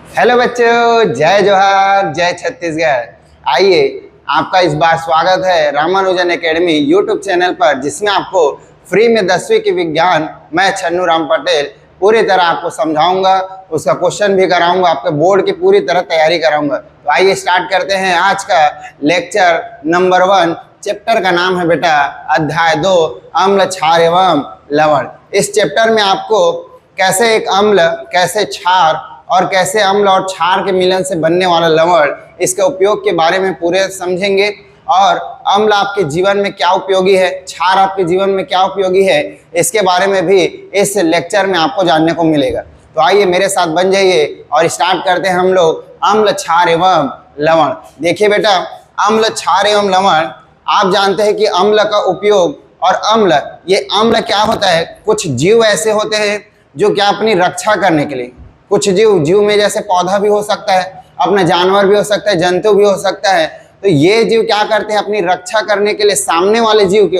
Hello बच्चों, जय जोहार, जय छत्तीसगढ़। आइए, आपका इस बार स्वागत है रामानुजन एकेडमी यूट्यूब चैनल पर, जिसमें आपको फ्री में 10वीं की विज्ञान मैं छन्नू राम पटेल पूरी तरह आपको समझाऊंगा, उसका क्वेश्चन भी कराऊंगा, आपके बोर्ड की पूरी तरह तैयारी कराऊंगा। तो आइए स्टार्ट करते हैं आज का लेक्चर नंबर 1। चैप्टर का नाम है बेटा अध्याय 2 अम्ल, क्षार एवं लवण। इस चैप्टर में आपको कैसे एक अम्ल, कैसे क्षार और कैसे अम्ल और क्षार के मिलन से बनने वाला लवण, इसके उपयोग के बारे में पूरे समझेंगे। और अम्ल आपके जीवन में क्या उपयोगी है, क्षार आपके जीवन में क्या उपयोगी है, इसके बारे में भी इस लेक्चर में आपको जानने को मिलेगा। तो आइए मेरे साथ बन जाइए और स्टार्ट करते हैं हम लोग अम्ल, क्षार एवं लवण। देखिए बेटा, अम्ल, क्षार एवं लवण, आप जानते हैं कि अम्ल का उपयोग और अम्ल, ये अम्ल क्या होता है, कुछ जीव ऐसे होते हैं जो क्या अपनी रक्षा करने के लिए, कुछ जीव में जैसे पौधा भी हो सकता है, अपना जानवर भी हो सकता है, जंतु भी हो सकता है। तो ये जीव क्या करते हैं, अपनी रक्षा करने के लिए सामने वाले जीव के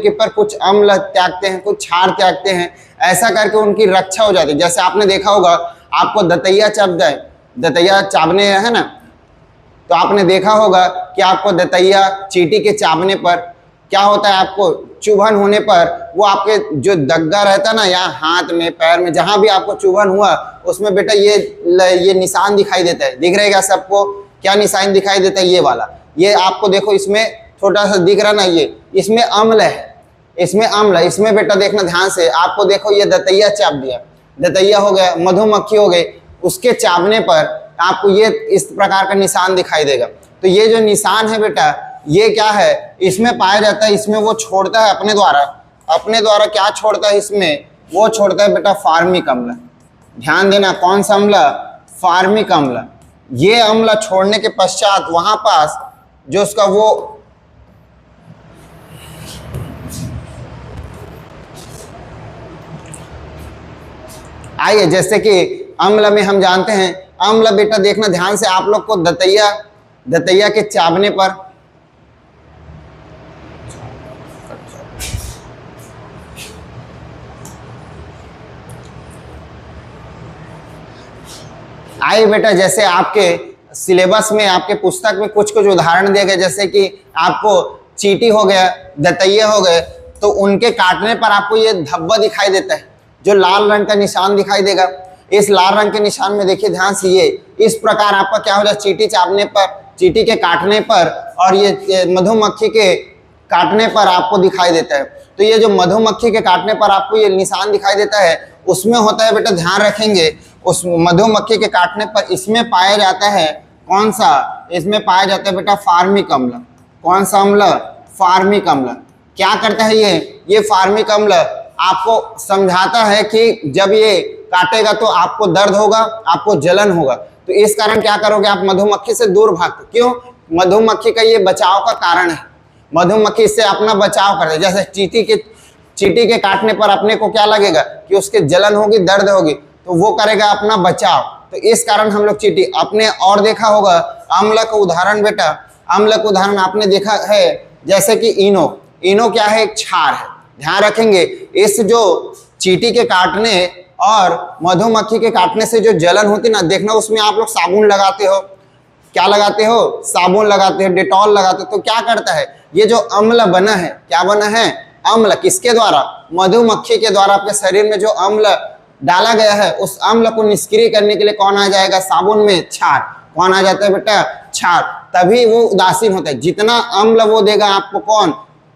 ऊपर कुछ अम्ल त्यागते हैं, कुछ क्षार त्यागते हैं। ऐसा करके उनकी रक्षा हो जाती है। जैसे आपने देखा होगा, आपको दतैया चाबने है ना, तो आपने देखा होगा कि आपको दतैया चींटी के चाबने पर क्या होता है, आपको चुभन होने पर वो आपके जो दग्गा रहता है ना, यहाँ हाथ में, पैर में, जहां भी आपको चुभन हुआ उसमें बेटा ये निशान दिखाई देता है। दिख रहेगा सबको, क्या निशान दिखाई देता है, ये वाला। ये आपको देखो, इसमें छोटा सा दिख रहा ना, ये इसमें अम्ल है, इसमें बेटा देखना ध्यान से। आपको देखो, ये दतैया चाप दिया, दतैया हो गया, मधुमक्खी हो गई, उसके चाबने पर आपको ये इस प्रकार का निशान दिखाई देगा। तो ये जो निशान है बेटा, ये क्या है, इसमें पाया जाता है, इसमें वो छोड़ता है अपने द्वारा क्या छोड़ता है, इसमें वो छोड़ता है बेटा फार्मिक अम्ल। ध्यान देना, कौन सा अम्ल, फार्मिक अम्ल। ये अम्ल छोड़ने के पश्चात वहां पास जो उसका वो आइए, जैसे कि अम्ल में हम जानते हैं, अम्ल बेटा देखना ध्यान से, आप लोग को दतैया के चाबने पर आइए बेटा, जैसे आपके सिलेबस में, आपके पुस्तक में कुछ उदाहरण दिए गए, जैसे कि आपको चींटी हो गया, दतैया हो गए, तो उनके काटने पर आपको ये धब्बा दिखाई देता है, जो लाल रंग का निशान दिखाई देगा। इस लाल रंग के निशान में देखिए ध्यान से, ये इस प्रकार आपका क्या हो जाए, चींटी चाबने पर, चींटी के काटने पर और ये मधुमक्खी के काटने पर आपको दिखाई देता है। तो ये जो मधुमक्खी के काटने पर आपको ये निशान दिखाई देता है, उसमें होता है बेटा, ध्यान रखेंगे, उस मधुमक्खी के काटने पर इसमें पाया जाता है कौन सा, इसमें पाया जाता है बेटा फार्मिक अम्ल। कौन सा अम्ल, फार्मिक अम्ल। क्या करता है ये फार्मिक अम्ल आपको समझाता है कि जब ये काटेगा तो आपको दर्द होगा, आपको जलन होगा। तो इस कारण क्या करोगे, आप मधुमक्खी से दूर भागते। क्यों, मधुमक्खी का ये बचाव का कारण है, मधुमक्खी से अपना बचाव करते। जैसे चींटी के काटने पर अपने को क्या लगेगा कि उसके जलन होगी, दर्द होगी, तो वो करेगा अपना बचाव। तो इस कारण हम लोग चींटी अपने, और देखा होगा अम्ल का उदाहरण बेटा, अम्ल का उदाहरण आपने देखा है, जैसे कि इनो क्या है, एक क्षार है। ध्यान रखेंगे, इस जो चींटी के काटने और मधुमक्खी के काटने से जो जलन होती ना, देखना उसमें आप लोग साबुन लगाते हो, क्या लगाते हो, साबुन लगाते हो, डेटॉल लगाते हो। तो क्या करता है, ये जो अम्ल बना है, क्या बना है, अम्ल, किसके द्वारा, मधुमक्खी के द्वारा आपके शरीर में जो अम्ल डाला गया है, उस अम्ल को निष्क्रिय करने के लिए कौन आ जाएगा, साबुन में क्षार। कौन आ जाता है बेटा, क्षार। तभी वो उदासीन होता है। जितना अम्ल वो देगा आपको, कौन,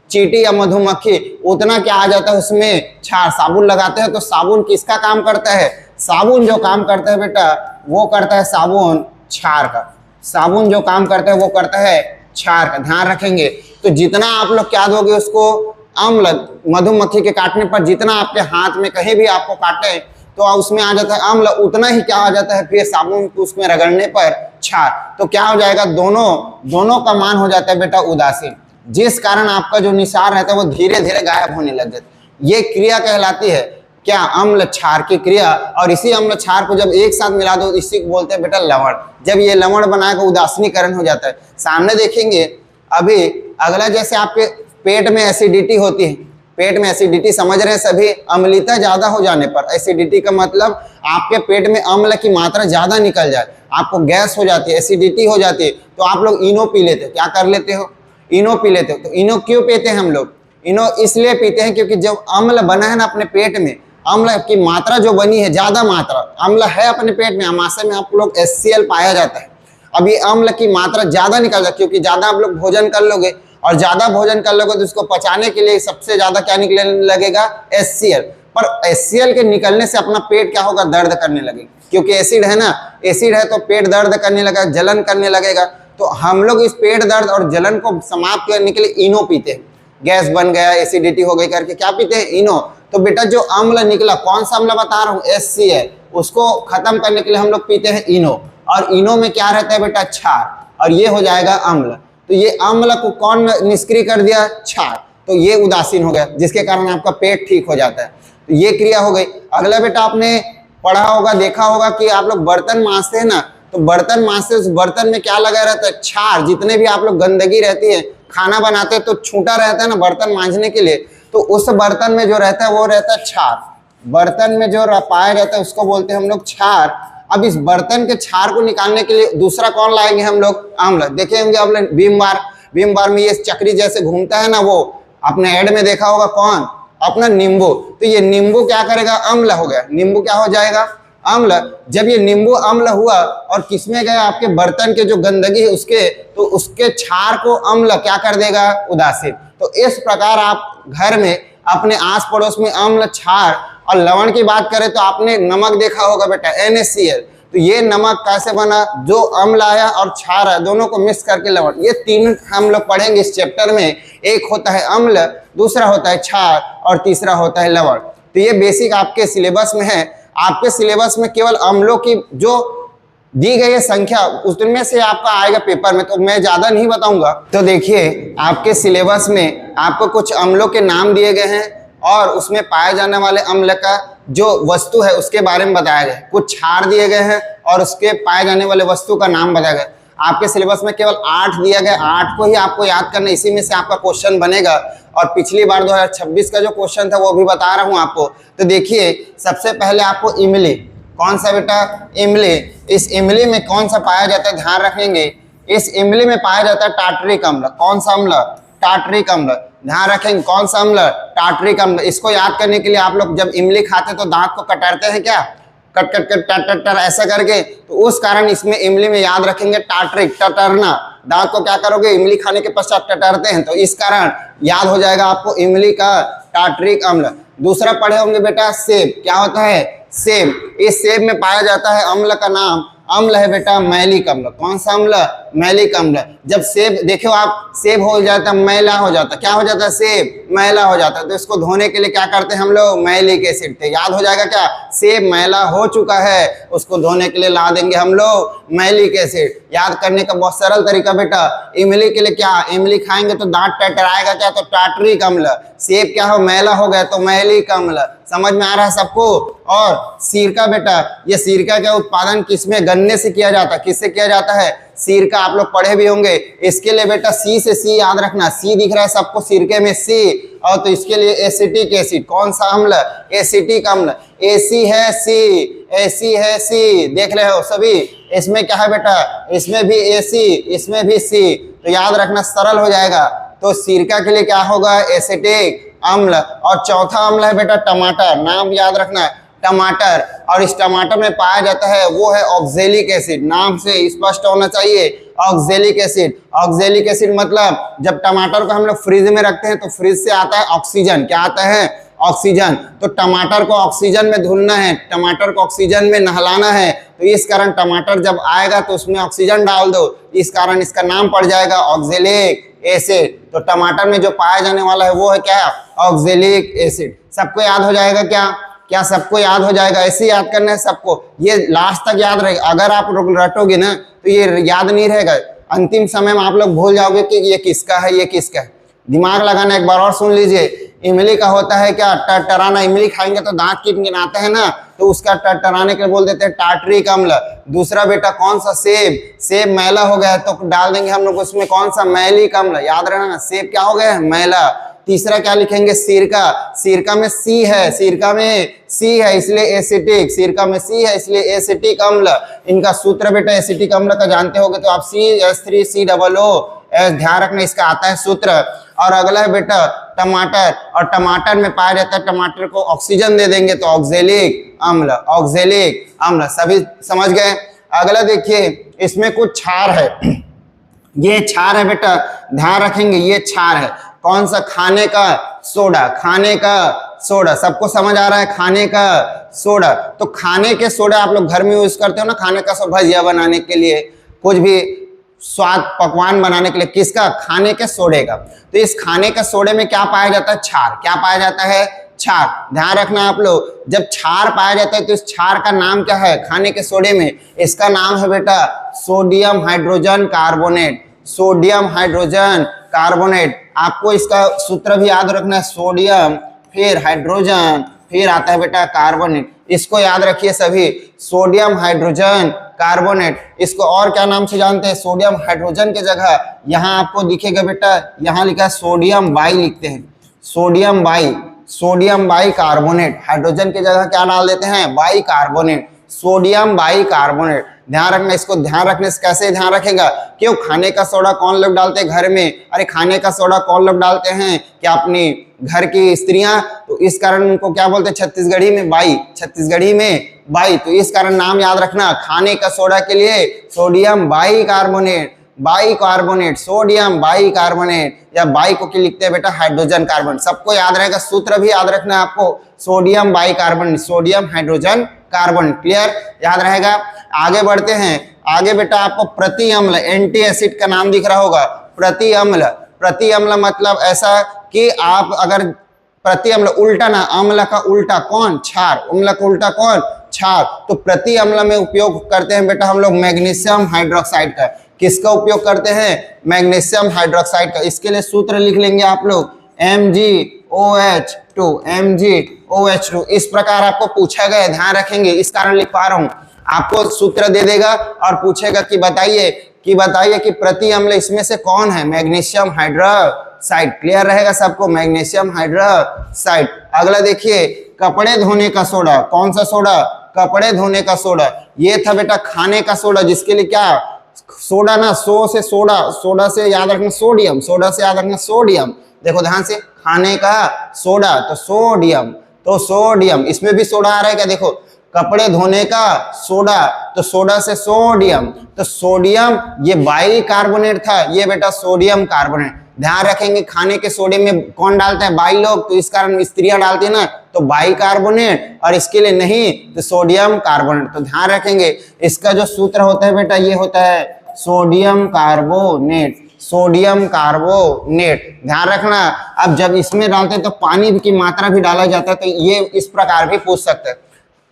चींटी या मधुमक्खी, उतना क्या आ जाता है उसमें, क्षार। साबुन लगाते हैं तो साबुन किसका काम करता है, साबुन जो काम करता है बेटा, वो करता है साबुन क्षार का। साबुन जो काम करता है वो करता है क्षार का। ध्यान रखेंगे। तो जितना आप लोग क्या दोगे उसको, अम्ल, मधुमक्खी के काटने पर जितना आपके हाथ में कहीं भी आपको काटे तो उसमें आ जाता है अम्ल, उतना ही क्या आ जाता है फिर साबुन को उसमें रगड़ने पर क्षार। तो क्या हो जाएगा, दोनों का मान हो जाता है बेटा उदासीन, जिस कारण आपका जो निशान रहता है वो धीरे धीरे गायब होने लग जाता है। ये क्रिया कहलाती है क्या, अम्ल क्षार की क्रिया। और इसी अम्ल क्षार को जब एक साथ मिला दो, इसी को बोलते हैं बेटा लवण। जब ये लवण बनाएगा उदासीनीकरण हो जाता है। सामने देखेंगे अभी अगला, जैसे आपके पेट में एसिडिटी होती है, पेट में एसिडिटी समझ रहे हैं सभी, अम्लता ज्यादा हो जाने पर, एसिडिटी का मतलब आपके पेट में अम्ल की मात्रा ज्यादा निकल जाए, आपको गैस हो जाती है, एसिडिटी हो जाती है, तो आप लोग इनो पी लेते हो। क्या कर लेते हो? इनो पी लेते हो। तो इनो क्यों पीते हैं हम लोग? इनो इसलिए पीते हैं क्योंकि जब अम्ल बना है ना अपने पेट में, अम्ल की मात्रा जो बनी है, ज्यादा मात्रा अम्ल है अपने पेट में, आमाशय में आप लोग HCl पाया जाता है। अब ये अम्ल की मात्रा ज्यादा निकल जाती है क्योंकि ज्यादा आप लोग भोजन कर लोगे, और ज्यादा भोजन कर लोगे तो उसको पचाने के लिए सबसे ज्यादा क्या निकलने लगेगा? HCl। पर HCl के निकलने से अपना पेट क्या होगा? दर्द करने लगेगा, क्योंकि एसिड है ना, एसिड है तो पेट दर्द करने लगेगा, जलन करने लगेगा। तो हम लोग इस पेट दर्द और जलन को समाप्त करने के लिए इनो पीते हैं। गैस बन गया, एसिडिटी हो गई करके क्या पीते हैं? इनो। तो बेटा जो अम्ल निकला, कौन सा अम्ल बता रहा हूँ? HCl, उसको खत्म करने के लिए हम लोग पीते हैं इनो। और इनो में क्या रहता है बेटा? क्षार, और ये हो जाएगा अम्ल। तो ये अम्ल को कौन निष्क्रिय कर दिया? क्षार। तो ये उदासीन हो गया, जिसके कारण आपका पेट ठीक हो जाता है। तो ये क्रिया हो गई। अगला बेटा आपने पढ़ा होगा, देखा होगा कि आप लोग बर्तन मांजते हैं ना, तो बर्तन मांजते उस बर्तन में क्या लगा रहता है? क्षार। जितने भी आप लोग गंदगी रहती है, खाना बनाते हैं तो छूटा रहता है ना बर्तन मांजने के लिए, तो उस बर्तन में जो रहता है वो रहता है क्षार। बर्तन में जो पाया रहता है उसको बोलते हैं हम लोग क्षार। अब इस बर्तन के क्षार को निकालने के लिए दूसरा कौन लाएंगे हम लोग? अम्ल। देखे होंगे आप लोग विम बार, विम बार में ये चक्री जैसे घूमता है ना, वो अपने ऐड में देखा होगा, कौन? अपना नींबू। तो ये नींबू क्या करेगा? अम्ल हो गया। नींबू क्या हो जाएगा? अम्ल। जब ये नींबू अम्ल हुआ और किसमें गया? आपके बर्तन के जो गंदगी है उसके, तो उसके क्षार को अम्ल क्या कर देगा? उदासीन। तो इस प्रकार आप घर में अपने आस पड़ोस में अम्ल, क्षार और लवण की बात करें तो आपने नमक देखा होगा बेटा, NaCl। तो ये नमक कैसे बना? जो अम्ल आया और क्षार आया, दोनों को मिक्स करके लवण। ये तीन हम लोग पढ़ेंगे इस चैप्टर में। एक होता है अम्ल, दूसरा होता है क्षार, और तीसरा होता है लवण। तो ये बेसिक आपके सिलेबस में है। आपके सिलेबस में केवल अम्लों की जो दी गई है संख्या, उसमें से आपका आएगा पेपर में, तो मैं ज्यादा नहीं बताऊंगा। तो देखिए आपके सिलेबस में आपको कुछ अम्लों के नाम दिए गए हैं, और उसमें पाए जाने वाले अम्ल का जो वस्तु है उसके बारे में बताया गया है। कुछ क्षार दिए गए हैं और उसके पाए जाने वाले वस्तु का नाम बताया गया। आपके सिलेबस में केवल 8 दिया गया, 8 को ही आपको याद करना, इसी में से आपका क्वेश्चन बनेगा। और पिछली बार 2026 का जो क्वेश्चन था वो भी बता रहा हूं आपको। तो देखिए सबसे पहले आपको इमली, कौन सा बेटा? इमली। इस इमली में कौन सा पाया जाता है? ध्यान रखेंगे, इस इमली में पाया जाता है टार्टरिक अम्ल। कौन सा अम्ल? टार्टरिक अम्ल। ध्यान रखेंगे कौन सा अम्ल? टार्टरिक अम्ल। इसको याद करने के लिए आप लोग जब इमली खाते हैं तो दांत को कटरते हैं क्या? कट कट कट टर टर टर ऐसा करके, तो उस कारण इसमें इमली में याद रखेंगे टार्टरिक, टटरना। दांत को क्या करोगे? इमली खाने के पश्चात टटरते हैं, तो इस कारण याद हो जाएगा आपको इमली का टार्टरिक अम्ल। दूसरा पढ़े होंगे बेटा सेब। क्या होता है? सेब। इस सेब में पाया जाता है अम्ल का नाम, अम्ल है बेटा मैलिक अम्ल। कौन सा अम्ल? मैलिक अम्ल। जब सेब देखो आप, सेब हो जाता है मैला हो जाता है। क्या हो जाता है? सेब मैला हो जाता है, तो इसको धोने के लिए क्या करते हैं हम लोग? Malic acid. तो याद हो जाएगा क्या? सेब मैला हो चुका है, उसको धोने के लिए ला देंगे हम लोग मैलिक एसिड। याद करने का बहुत सरल तरीका बेटा। इमली के लिए क्या? इमली खाएंगे तो दांत टटराएगा क्या? तो टार्टरिक अम्ल। सेब क्या हो? मैला हो गया तो मैलिक अम्ल। समझ में आ रहा है सबको? और सिरका बेटा, ये सिरका का उत्पादन किसमें? गन्ने से किया जाता है। किससे किया जाता है? सिरका। आप लोग पढ़े भी होंगे। इसके लिए बेटा सी से सी याद रखना। सी दिख रहा है सबको सिरके में? सी। और तो इसके लिए एसिटिक एसिड। कौन सा अम्ल? एसिटिक अम्ल। एसी है सी, एसी है सी, देख रहे हो सभी। इसमें क्या है बेटा? इसमें भी एसी, इसमें भी सी। तो याद रखना, सरल हो जाएगा। तो सिरका के लिए क्या होगा? एसिटिक अम्ल। और चौथा अम्ल है बेटा टमाटर। नाम याद रखना, टमाटर। और इस टमाटर में पाया जाता है वो है ऑक्जेलिक एसिड। नाम से स्पष्ट होना चाहिए, ऑक्जेलिक एसिड। ऑक्जेलिक एसिड मतलब जब टमाटर को हम लोग फ्रिज में रखते हैं तो फ्रिज से आता है ऑक्सीजन। क्या आता है? ऑक्सीजन। तो टमाटर को ऑक्सीजन में धुलना है, टमाटर को ऑक्सीजन में नहलाना है, तो इस कारण टमाटर जब आएगा तो उसमें ऑक्सीजन डाल दो, इस कारण इसका नाम पड़ जाएगा ऑक्जेलिक एसिड। तो टमाटर में जो पाया जाने वाला है वो है क्या? Oxalic acid. सबको याद हो जाएगा क्या? क्या सबको याद हो जाएगा? ऐसे याद करना है सबको, ये लास्ट तक याद रहेगा। अगर आप रटोगे ना तो ये याद नहीं रहेगा, अंतिम समय में आप लोग भूल जाओगे कि ये किसका है, ये किसका है। दिमाग लगाना, एक बार और सुन लीजिए। इमली का होता है क्या? टरटराना। इमली खाएंगे तो दांत किनकिनाते हैं ना, तो उसका टरटराने के लिए बोल देते हैं टार्टरिक अम्ल। दूसरा बेटा कौन सा? सेब। सेब मैला हो गया तो डाल देंगे हम लोग उसमें कौन सा? मैलिक अम्ल। याद रहना, सेब क्या हो गया? मैला। तीसरा क्या लिखेंगे, सिरका, सिरका में सी है, सिरका में सी है इसलिए एसिटिक, सिरका में सी है इसलिए एसिटिक अम्ल। इनका सूत्र बेटा एसिटिक अम्ल का जानते होगे तो आप CH3COO ध्यान रखना, इसका आता है सूत्र। और अगला है बेटा टमाटर, और टमाटर में पाया जाता है, टमाटर को ऑक्सीजन दे देंगे तो ऑक्जेलिक अम्ल, ऑक्जेलिक अम्ल। सभी समझ गए। अगला देखिए इसमें कुछ क्षार है, ये क्षार है बेटा, ध्यान रखेंगे ये क्षार है। कौन सा, खाने का सोडा, खाने का सोडा, सबको समझ आ रहा है, खाने का सोडा। तो खाने के सोडा आप लोग घर में यूज करते हो ना, खाने का सोडा भजिया बनाने के लिए, कुछ भी स्वाद पकवान बनाने के लिए, किसका, खाने के सोडे का। तो इस खाने के सोडे में क्या पाया जाता है, क्षार। क्या पाया जाता है, क्षार। ध्यान रखना आप लोग, जब क्षार पाया जाता है तो इस क्षार का नाम क्या है, खाने के सोडे में, इसका नाम है बेटा sodium hydrogen carbonate, sodium hydrogen carbonate. आपको इसका सूत्र भी याद रखना है, सोडियम फिर हाइड्रोजन फिर आता है बेटा कार्बोनेट। इसको याद रखिए सभी, सोडियम हाइड्रोजन कार्बोनेट। इसको और क्या नाम से जानते हैं, सोडियम हाइड्रोजन के जगह यहाँ आपको दिखेगा बेटा, यहाँ लिखा है सोडियम बाई लिखते हैं, sodium by, sodium by carbonate. Hydrogen की जगह क्या डाल देते हैं, by carbonate, sodium by carbonate. ध्यान रखना, इसको ध्यान रखने से कैसे ध्यान रखेगा, क्यों खाने का सोडा कौन लोग डालते हैं घर में, अरे खाने का सोडा कौन लोग डालते हैं, क्या अपनी घर की स्त्रियां, तो इस कारण उनको क्या बोलते हैं छत्तीसगढ़ी में बाई, छत्तीसगढ़ी में बाई। तो इस कारण नाम याद रखना, खाने का सोडा के लिए sodium by carbonate, by carbonate, sodium by carbonate, या बाई को क्या लिखते हैं बेटा, हाइड्रोजन कार्बन। सबको याद रहेगा, सूत्र भी याद रखना है आपको, sodium by carbon, sodium hydrogen carbon. Clear, याद रहेगा। आगे बढ़ते हैं, आगे बेटा आपको प्रति अम्ल, एंटी एसिड का नाम दिख रहा होगा, प्रति अम्ल। प्रति अम्ल मतलब ऐसा कि आप अगर प्रति अम्ल, उल्टा ना, अम्ल का उल्टा कौन, क्षार, अम्ल का उल्टा कौन, क्षार। तो प्रति अम्ल में उपयोग करते हैं बेटा हम लोग मैग्नीशियम हाइड्रोक्साइड का। किसका उपयोग करते हैं, मैग्नीशियम हाइड्रोक्साइड का। इसके लिए सूत्र लिख लेंगे आप लोग, MgOH2, MgOH2। इस प्रकार आपको पूछा गया, ध्यान रखेंगे, इस कारण लिख पा रहा हूं। आपको सूत्र दे देगा और पूछेगा कि बताइए कि प्रति अम्ल इसमें से कौन है, मैग्नीशियम हाइड्रोक्साइड। क्लियर रहेगा सबको, मैग्नीशियम हाइड्रोक्साइड। अगला देखिए कपड़े धोने का सोडा, कौन सा सोडा, कपड़े धोने का सोडा। ये था बेटा खाने का सोडा, जिसके लिए क्या, सोडा ना, सो से सोडा, सोडा से याद रखना सोडियम, सोडा से याद रखना सोडियम। देखो ध्यान से, खाने का सोडा तो सोडियम, तो सोडियम, इसमें भी सोडा आ रहा है क्या, देखो कपड़े धोने का सोडा तो सोडा से सोडियम, तो सोडियम ये बाई कार्बोनेट था, ये बेटा सोडियम कार्बोनेट। ध्यान रखेंगे खाने के सोडे में कौन डालता है, बाई लोग, तो इस कारण स्त्रियां डालती है ना, तो बाई कार्बोनेट, और इसके लिए नहीं तो सोडियम कार्बोनेट। तो ध्यान रखेंगे इसका जो सूत्र होता है बेटा, ये होता है सोडियम कार्बोनेट, सोडियम कार्बोनेट। ध्यान रखना, अब जब इसमें डालते हैं तो पानी की मात्रा भी डाला जाता है, तो ये इस प्रकार भी पूछ सकते हैं,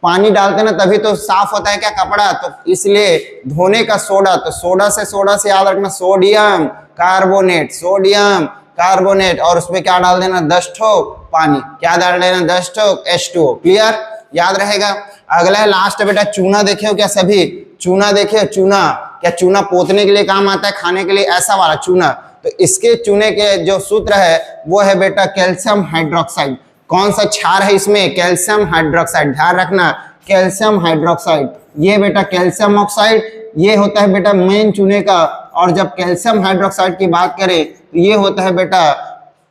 पानी डालते ना तभी तो साफ होता है क्या कपड़ा, तो इसलिए धोने का सोडा, तो सोडा से याद रखना सोडियम कार्बोनेट, सोडियम कार्बोनेट, और उसमें क्या डाल देना, 10 ठोक पानी, क्या डाल देना, 10 ठोक H2O। क्लियर, याद रहेगा। अगला है लास्ट बेटा चूना, देखे हो क्या सभी, चूना देखे, चूना, क्या चूना पोतने के लिए काम आता है, खाने के लिए, ऐसा वाला चूना। तो इसके चूने के जो सूत्र है वो है बेटा कैल्शियम हाइड्रोक्साइड। कौन सा क्षार है इसमें, कैल्शियम हाइड्रोक्साइड। ध्यान रखना कैल्शियम हाइड्रोक्साइड, ये बेटा कैल्शियम ऑक्साइड, ये होता है बेटा मेन चूने का। और जब कैल्शियम हाइड्रोक्साइड की बात करें तो ये होता है बेटा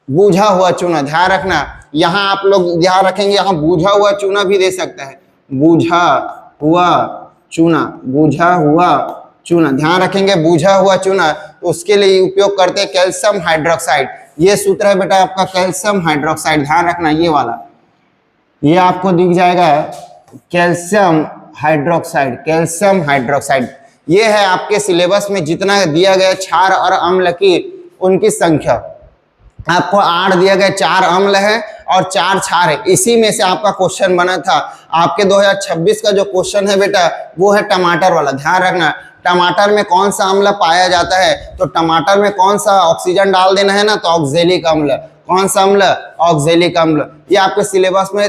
बूझा हुआ चूना। ध्यान रखना, यहाँ आप लोग ध्यान रखेंगे, यहाँ बूझा हुआ चूना भी दे सकता है, बूझा हुआ चूना, बूझा हुआ चूना। ध्यान रखेंगे बूझा हुआ चूना, तो उसके लिए उपयोग करते हैं कैल्शियम हाइड्रोक्साइड। ये सूत्र है बेटा आपका कैल्शियम हाइड्रोक्साइड। ध्यान रखना ये वाला, ये आपको दिख जाएगा कैल्शियम हाइड्रोक्साइड, कैल्शियम हाइड्रोक्साइड। ये है आपके सिलेबस में जितना दिया गया क्षार और अम्ल की उनकी संख्या। आपको 8 दिया गया, 4 अम्ल है और 4 क्षार है। इसी में से आपका क्वेश्चन बना था। आपके 2026 का जो क्वेश्चन है बेटा वो है टमाटर वाला। ध्यान रखना टमाटर में कौन सा अम्ल पाया जाता है, तो टमाटर में कौन सा ऑक्सीजन डाल देना है ना, तो ऑक्जेलिक अम्ल। कौन सा अम्ल, ऑक्जेलिक अम्ल। ये आपके सिलेबस में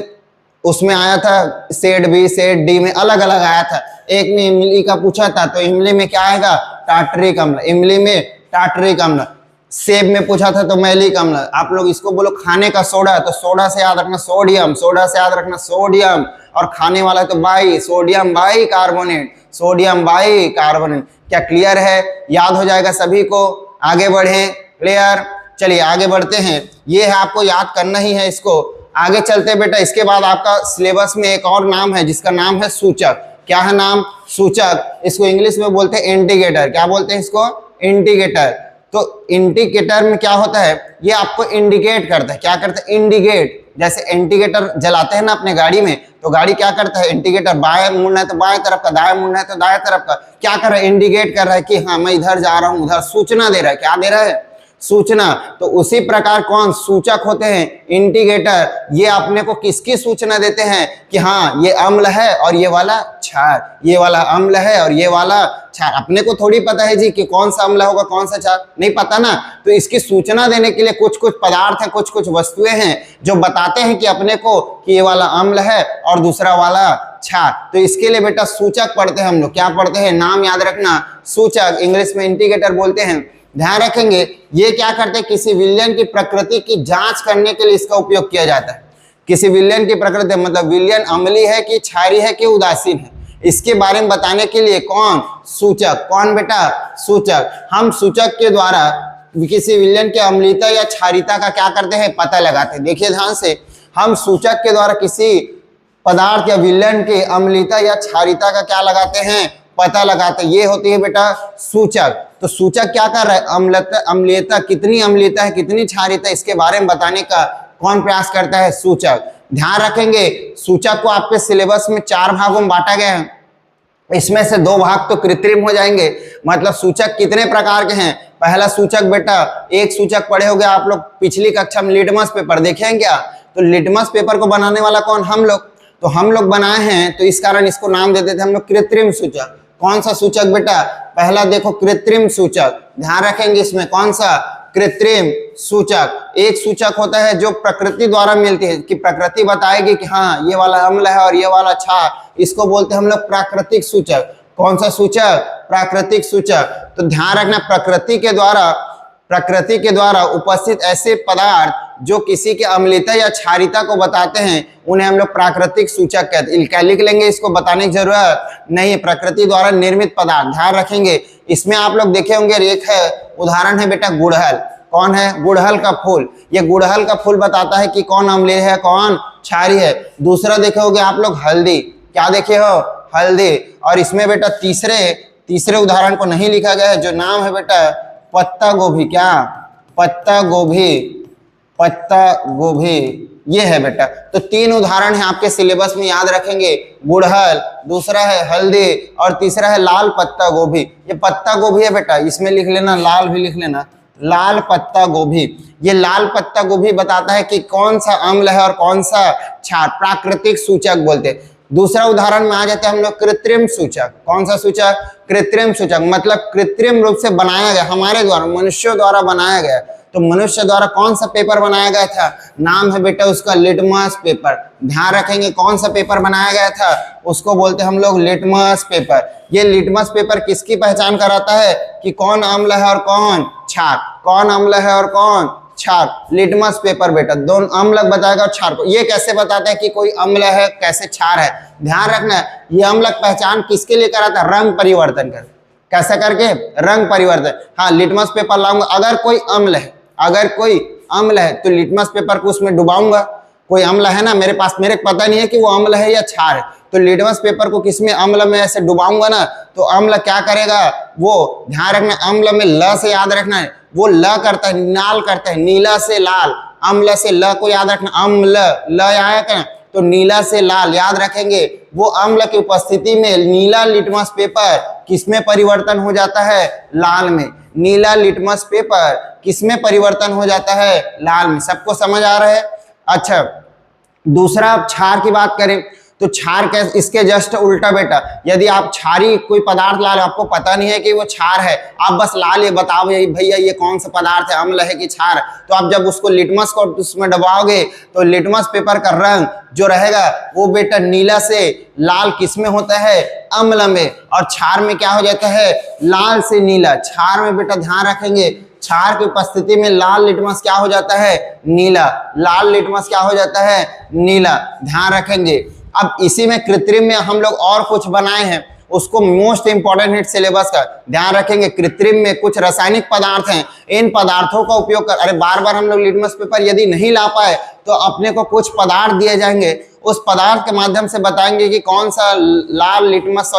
उसमें आया था, सेट बी सेट डी में अलग अलग आया था। एक में इमली का पूछा था, तो इमली में क्या आएगा, टार्टरिक अम्ल, इमली में टार्टरिक अम्ल। सेब में पूछा था तो मैलिक अम्ल, आप लोग इसको बोलो खाने का सोडा, तो सोडा से याद रखना सोडियम, सोडा से याद रखना सोडियम, और खाने वाला तो by, sodium by carbonate, sodium by carbonate. क्या क्लियर है? याद हो जाएगा सभी को। आगे बढ़े, क्लियर? चलिए आगे बढ़ते हैं। ये है, आपको याद करना ही है इसको। आगे चलते हैं बेटा। इसके बाद आपका सिलेबस में एक और नाम है जिसका नाम है सूचक। क्या है नाम? सूचक। इसको इंग्लिश में बोलते हैं इंडिकेटर। क्या बोलते हैं इसको? इंडिकेटर। तो इंडिकेटर में क्या होता है? ये आपको इंडिकेट करता है। क्या करता है? इंडिकेट। जैसे इंडिकेटर जलाते हैं ना अपने गाड़ी में, तो गाड़ी क्या करता है? इंडिकेटर बाएं मुड़ना है तो बाएं तरफ का, दाएं मुड़ना है तो दाएं तरफ का। क्या कर रहा है? इंडिकेट कर रहा है कि हाँ मैं इधर जा रहा हूं, उधर। सूचना दे रहा है। क्या दे रहा है? सूचना। तो उसी प्रकार कौन? सूचक होते हैं, इंडिकेटर। ये अपने को किसकी सूचना देते हैं कि हाँ ये अम्ल है और ये वाला क्षार, ये वाला अम्ल है और ये वाला क्षार। अपने को थोड़ी पता है जी कि कौन सा अम्ल होगा कौन सा क्षार, नहीं पता ना। तो इसकी सूचना देने के लिए कुछ कुछ पदार्थ है, कुछ कुछ वस्तुएं हैं जो बताते हैं कि अपने को कि ये वाला अम्ल है और दूसरा वाला क्षार। तो इसके लिए बेटा सूचक पढ़ते हैं हम लोग। क्या पढ़ते हैं? नाम याद रखना, सूचक। इंग्लिश में इंडिकेटर बोलते हैं। ध्यान रखेंगे, ये क्या करते हैं? किसी विलयन की प्रकृति की जांच करने के लिए इसका उपयोग किया जाता है। किसी विलयन की प्रकृति मतलब विलयन अम्लीय है कि क्षारीय है कि उदासीन है, इसके बारे में बताने के लिए कौन? सूचक। कौन बेटा? सूचक। हम सूचक के द्वारा किसी विलयन की अम्लीयता या क्षारीयता का क्या करते हैं? पता लगाते हैं। देखिए ध्यान से, हम सूचक के द्वारा किसी पदार्थ या विलयन की अम्लीयता या क्षारीयता का क्या लगाते हैं? पता लगाते हैं। ये होती है बेटा सूचक। तो सूचक क्या कर रहा है? अम्लीयता, कितनी अम्लीयता है, कितनी क्षारीयता, इसके बारे में बताने का कौन प्रयास करता है? सूचक। ध्यान रखेंगे, सूचक को आपके सिलेबस में 4 भागों में बांटा गया है। इसमें से 2 भाग तो कृत्रिम हो जाएंगे। मतलब सूचक कितने प्रकार के हैं? पहला सूचक बेटा, एक सूचक पढ़े होंगे आप लोग पिछली कक्षा में, लिटमस पेपर देखे हैं क्या? तो लिटमस पेपर को बनाने वाला कौन? हम लोग। तो हम लोग बनाए हैं, तो इस कारण इसको नाम देते थे हम लोग कृत्रिम सूचक। कौन सा सूचक बेटा? पहला देखो कृत्रिम सूचक। ध्यान रखेंगे इसमें कौन सा? कृत्रिम सूचक। एक सूचक होता है जो प्रकृति द्वारा मिलती है, कि प्रकृति बताएगी कि हाँ ये वाला अम्ल है और ये वाला क्षार, इसको बोलते हैं हम लोग प्राकृतिक सूचक। कौन सा सूचक? प्राकृतिक सूचक। तो ध्यान रखना, प्रकृति के द्वारा उपस्थित ऐसे पदार्थ जो किसी के अम्लीयता या क्षारीयता को बताते हैं, उन्हें हम लोग प्राकृतिक सूचक कहते हैं। क्या लिख लेंगे, इसको बताने की जरूरत नहीं है। प्रकृति द्वारा निर्मित पदार्थ। ध्यान रखेंगे, इसमें आप लोग देखे होंगे, एक है उदाहरण है बेटा गुड़हल। कौन है? गुड़हल का फूल। ये गुड़हल का फूल बताता है कि कौन अम्लीय है कौन क्षारीय है। दूसरा देखे होगे आप लोग हल्दी। क्या देखे हो? हल्दी। और इसमें बेटा तीसरे उदाहरण को नहीं लिखा गया है, जो नाम है बेटा पत्ता गोभी। क्या? पत्ता गोभी। पत्ता गोभी ये है बेटा। तो 3 उदाहरण है आपके सिलेबस में, याद रखेंगे। गुड़हल, दूसरा है हल्दी और तीसरा है लाल पत्ता गोभी। ये पत्ता गोभी है बेटा, इसमें लिख लेना, लाल भी लिख लेना, लाल पत्ता गोभी। ये लाल पत्ता गोभी बताता है कि कौन सा अम्ल है और कौन सा क्षार, प्राकृतिक सूचक बोलते हैं। दूसरा उदाहरण में आ जाते हैं हम लोग कृत्रिम सूचक। कौन सा सूचक? कृत्रिम सूचक। मतलब कृत्रिम रूप से बनाया गया, हमारे द्वारा, मनुष्यों द्वारा बनाया गया। तो मनुष्य द्वारा कौन सा पेपर बनाया गया था? नाम है बेटा उसका लिटमस पेपर। ध्यान रखेंगे, कौन सा पेपर बनाया गया था? उसको बोलते हैं हम लोग लिटमस पेपर। ये लिटमस पेपर किसकी पहचान कराता है कि कौन अम्ल है और कौन क्षार, कौन अम्ल है और कौन क्षार। लिटमस पेपर बेटा दोनों अम्ल बताएगा और क्षार को। ये कैसे बताता है कि कोई अम्ल है, कैसे क्षार है? ध्यान रखना, ये अम्ल पहचान किसके लिए कराता है? रंग परिवर्तन कर। कैसे करके? रंग परिवर्तन। हाँ, लिटमस पेपर लाऊंगा, अगर कोई अम्ल है तो लिटमस पेपर को उसमें डुबाऊंगा। कोई अम्ल है ना मेरे पास, मेरे को पता नहीं है कि वो अम्ल है या क्षार है, तो लिटमस पेपर को किसमें? अम्ल में ऐसे डुबाऊंगा ना, तो अम्ल क्या करेगा? वो ध्यान रखना, अम्ल में ल से याद रखना है, वो ल करता है, नाल करता है, नीला से लाल। अम्ल से ल को याद रखना, अम्ल ल आया क्या? तो नीला से लाल याद रखेंगे। वो अम्ल की उपस्थिति में नीला लिटमस पेपर किसमें परिवर्तन हो जाता है? लाल में। नीला लिटमस पेपर किसमें परिवर्तन हो जाता है? लाल में। सबको समझ आ रहा है? अच्छा, दूसरा आप क्षार की बात करें तो क्षार कैसे? इसके जस्ट उल्टा बेटा, यदि आप क्षारी कोई पदार्थ ला लो, आपको पता नहीं है कि वो क्षार है, आप बस ला ले, बताओ भैया ये कौन सा पदार्थ है, अम्ल है कि क्षार है। तो आप जब उसको लिटमस को उसमें दबाओगे तो लिटमस पेपर का रंग जो रहेगा वो बेटा नीला से लाल किसमें होता है? अम्ल में। और क्षार में क्या हो जाता है? लाल से नीला। क्षार में बेटा ध्यान रखेंगे, क्षार की उपस्थिति में लाल लिटमस क्या हो जाता है, नीला। लाल लिटमस क्या हो जाता है, नीला। ध्यान रखेंगे। अब इसी में कृत्रिम में हम लोग और कुछ बनाए हैं, उसको मोस्ट इंपॉर्टेंट है सिलेबस का, ध्यान रखेंगे। कृत्रिम में कुछ रासायनिक पदार्थ हैं, इन पदार्थों का उपयोग कर, अरे बार बार हम लोग लिटमस पेपर यदि नहीं ला पाए तो अपने को कुछ पदार्थ दिए जाएंगे, उस पदार्थ के माध्यम से बताएंगे कि कौन सा लाल लिटमस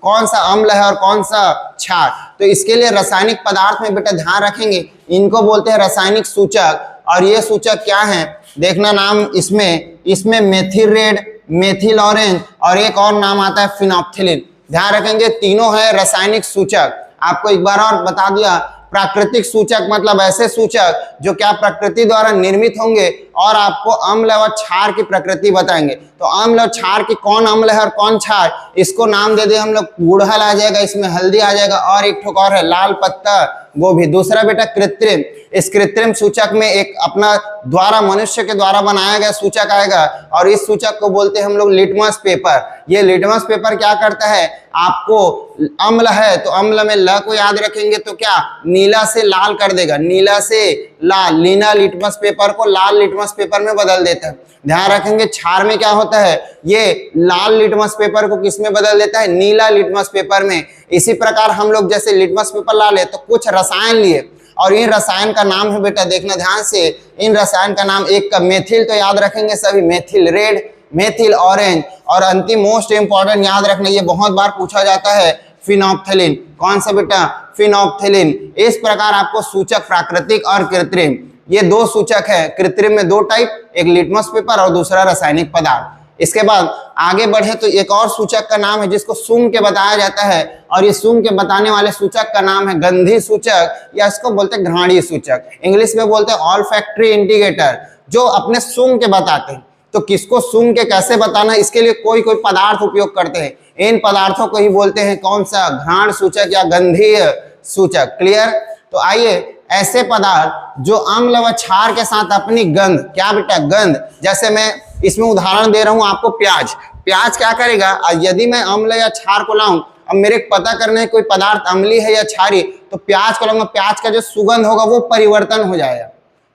कौन सा अम्ल है और कौन सा क्षार। तो इसके लिए रासायनिक पदार्थ में बेटा ध्यान रखेंगे, इनको बोलते हैं रासायनिक सूचक। और ये सूचक क्या है देखना, नाम इसमें मेथिल रेड, मेथिल ऑरेंज और एक और नाम आता है फिनोप्थिलिन। ध्यान रखेंगे, तीनों है रासायनिक सूचक। आपको एक बार और बता दिया, प्राकृतिक सूचक मतलब ऐसे सूचक जो क्या प्रकृति द्वारा निर्मित होंगे और आपको अम्ल व क्षार की प्रकृति बताएंगे। तो अम्ल और क्षार की कौन अम्ल है और कौन क्षार, इसको नाम दे दे हम लोग, गुड़हल आ जाएगा, इसमें हल्दी आ जाएगा और एक ठोक और है लाल पत्ता गोभी। दूसरा बेटा कृत्रिम, इस कृत्रिम सूचक में एक अपना द्वारा मनुष्य के द्वारा बनाया गया सूचक आएगा और इस सूचक को बोलते हैं हम लोग लिटमस पेपर। ये लिटमस पेपर क्या करता है, आपको अम्ल है तो अम्ल में ल को याद रखेंगे तो क्या नीला से लाल कर देगा, नीला से लाल, नीला लिटमस पेपर को लाल लिटमस पेपर में बदल देता है। ध्यान रखेंगे क्षार में क्या होता है, ये लाल लिटमस पेपर को किस में बदल देता है, नीला लिटमस पेपर में। इसी प्रकार हम लोग जैसे लिटमस पेपर ला ले तो कुछ रसायन लिए और इन रसायन का नाम है बेटा देखना ध्यान से, इन रसायन का नाम, एक का मेथिल तो याद रखेंगे सभी, मेथिल रेड, मेथिल ऑरेंज और अंतिम मोस्ट इंपॉर्टेंट याद रखना, ये बहुत बार पूछा जाता है, फिनोप्थिलिन। कौन सा बेटा, फिनोप्थिलिन। इस प्रकार आपको सूचक प्राकृतिक और कृत्रिम, ये दो सूचक है। कृत्रिम में दो टाइप, एक लिटमस पेपर और दूसरा रासायनिक पदार्थ। इसके बाद आगे बढ़े तो एक और सूचक का नाम है जिसको सूंघ के बताया जाता है और ये सूंघ के बताने वाले सूचक का नाम है गंधी सूचक या इसको बोलते हैं घ्राणीय सूचक, इंग्लिश में बोलते हैं ऑल्फैक्टरी इंडिकेटर, जो अपने सूंघ के बताते हैं। तो किसको सूंघ के कैसे बताना, इसके लिए कोई पदार्थ उपयोग करते हैं, इन पदार्थों को ही बोलते हैं कौन सा, घ्राण सूचक या गंधीय सूचक। क्लियर। तो आइए, ऐसे पदार्थ जो अम्ल व क्षार के साथ अपनी गंध, क्या बेटा गंध, जैसे मैं इसमें उदाहरण दे रहा हूं आपको, प्याज। प्याज क्या करेगा, यदि मैं अम्ल या क्षार को लाऊं, अब मेरे पता करने है कोई पदार्थ अम्ली है या क्षारी, तो प्याज को लाऊंगा, प्याज का जो सुगंध होगा वो परिवर्तन हो जाएगा।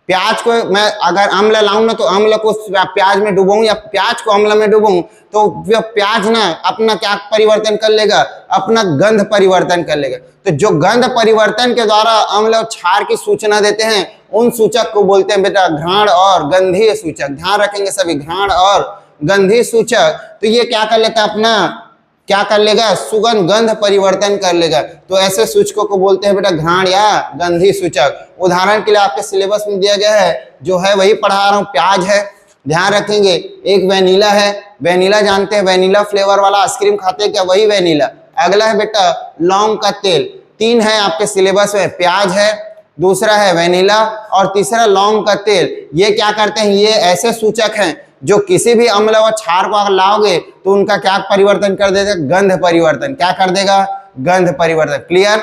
प्याज को मैं अगर अम्ल लाऊं ना तो अम्ल को प्याज में डुबाऊं या प्याज को अम्ल में डुबाऊं तो प्याज ना अपना क्या परिवर्तन कर लेगा, अपना गंध परिवर्तन कर लेगा। तो जो गंध परिवर्तन के द्वारा अम्ल और क्षार की सूचना देते हैं उन सूचक को बोलते हैं बेटा घ्राण और गंधीय सूचक। ध्यान रखेंगे सभी, घ्राण और गंधीय सूचक। तो ये क्या कर लेता है, अपना क्या कर लेगा, सुगंध गंध परिवर्तन कर लेगा। तो ऐसे सूचकों को बोलते हैं बेटा घ्राण या गंधीय सूचक। उदाहरण के लिए आपके सिलेबस में दिया गया है, जो है वही पढ़ा रहा हूं, प्याज है, ध्यान रखेंगे, एक वेनिला है, वेनिला जानते हैं, वेनिला फ्लेवर वाला आइसक्रीम खाते हैं क्या, वही वेनिला। अगला है बेटा लौंग का तेल। तीन है आपके सिलेबस में, प्याज है, दूसरा है वेनिला और तीसरा लौंग का तेल। ये क्या करते हैं, ये ऐसे सूचक हैं जो किसी भी अम्ल व क्षार को अगर लाओगे तो उनका क्या परिवर्तन कर देगा, गंध परिवर्तन। क्या कर देगा, गंध परिवर्तन। क्लियर।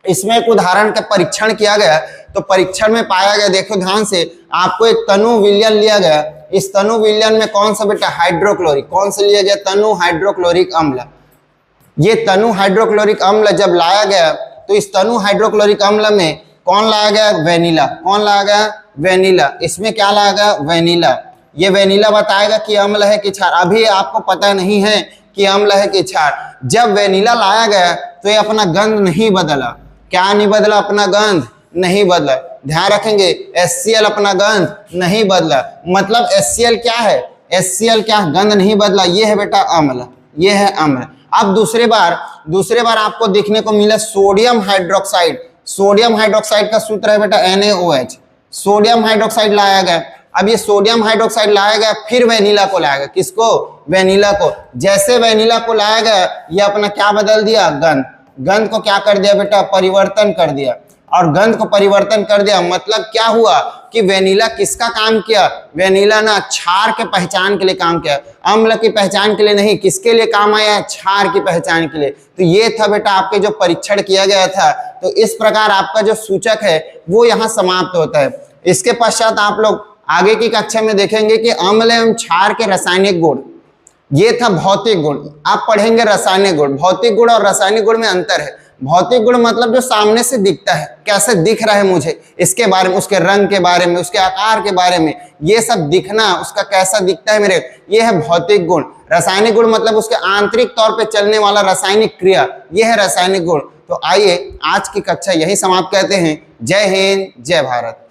इसमें एक उदाहरण का परीक्षण किया गया, तो परीक्षण में पाया गया, देखो ध्यान से, आपको एक तनु विलयन लिया गया, इस तनु विलयन में कौन सा बेटा, हाइड्रोक्लोरिक, कौन सा लिया गया, तनु हाइड्रोक्लोरिक अम्ल। ये तनु हाइड्रोक्लोरिक अम्ल जब लाया गया तो इस तनु हाइड्रोक्लोरिक अम्ल में कौन लाया गया, वेनिला। कौन लाया गया, वेनिला। इसमें क्या लाया गया, वेनिला। ये वेनिला बताएगा कि अम्ल है कि क्षार। अभी आपको पता नहीं है कि अम्ल है कि क्षार। जब वेनिला लाया गया तो ये अपना गंध नहीं बदला। क्या नहीं बदला, अपना गंध नहीं बदला। ध्यान रखेंगे, HCl अपना गंध नहीं बदला। मतलब HCl क्या है, HCl क्या, गंध नहीं बदला, ये है बेटा अम्ल, ये है अम्ल। अब दूसरे बार आपको देखने को मिला सोडियम हाइड्रोक्साइड। सोडियम हाइड्रोक्साइड का सूत्र है बेटा NaOH। सोडियम हाइड्रोक्साइड लाया गया, अब ये सोडियम हाइड्रोक्साइड लाया गया, फिर वेनिला को लाया गया। किसको, वेनिला को। जैसे वेनिला को लाया गया, ये अपना क्या बदल दिया, गंध। गंध को क्या कर दिया बेटा, परिवर्तन कर दिया। और गंध को परिवर्तन कर दिया मतलब क्या हुआ कि वेनिला किसका काम किया, वेनिला ना क्षार के पहचान के लिए काम किया, अम्ल की पहचान के लिए नहीं। किसके लिए काम आया, क्षार की पहचान के लिए। तो ये था बेटा आपके जो परीक्षण किया गया था। तो इस प्रकार आपका जो सूचक है वो यहाँ समाप्त होता है। इसके पश्चात आप लोग आगे की कक्षा में देखेंगे कि अम्ल एवं क्षार के रासायनिक गुण, ये था भौतिक गुण। आप पढ़ेंगे रासायनिक गुण। भौतिक गुण और रासायनिक गुण में अंतर है। भौतिक गुण मतलब जो सामने से दिखता है, कैसे दिख रहा है मुझे, इसके बारे में, उसके रंग के बारे में, उसके आकार के बारे में, ये सब दिखना, उसका कैसा दिखता है मेरे, ये है भौतिक गुण। रासायनिक गुण मतलब उसके आंतरिक तौर पे चलने वाला रासायनिक क्रिया, ये है रासायनिक गुण। तो आइए आज की कक्षा यही समाप्त करते हैं। जय हिंद, जय भारत।